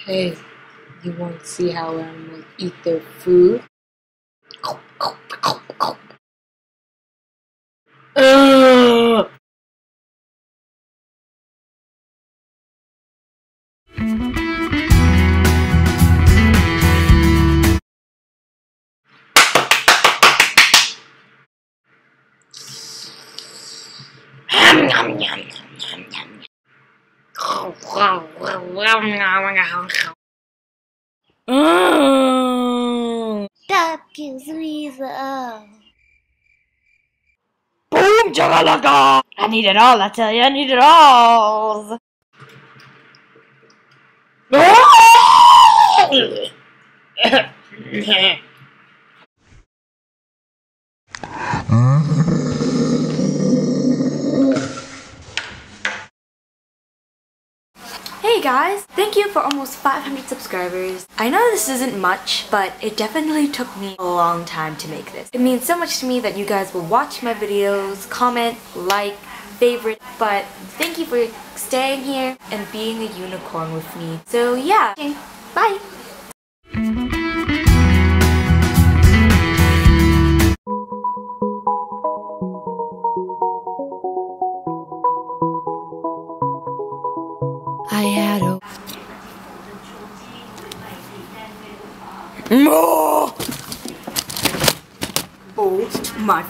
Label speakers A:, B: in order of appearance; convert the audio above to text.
A: Hey, you want to see how animals eat their food? Ugh!
B: That gives me the...
A: Boom chakalaka!
B: I need it all, I tell you, I need it all!
C: Hey guys! Thank you for almost 500 subscribers. I know this isn't much, but it definitely took me a long time to make this. It means so much to me that you guys will watch my videos, comment, like, favorite, but thank you for staying here and being a unicorn with me. So yeah, bye!
A: I had a... No!
C: Oh my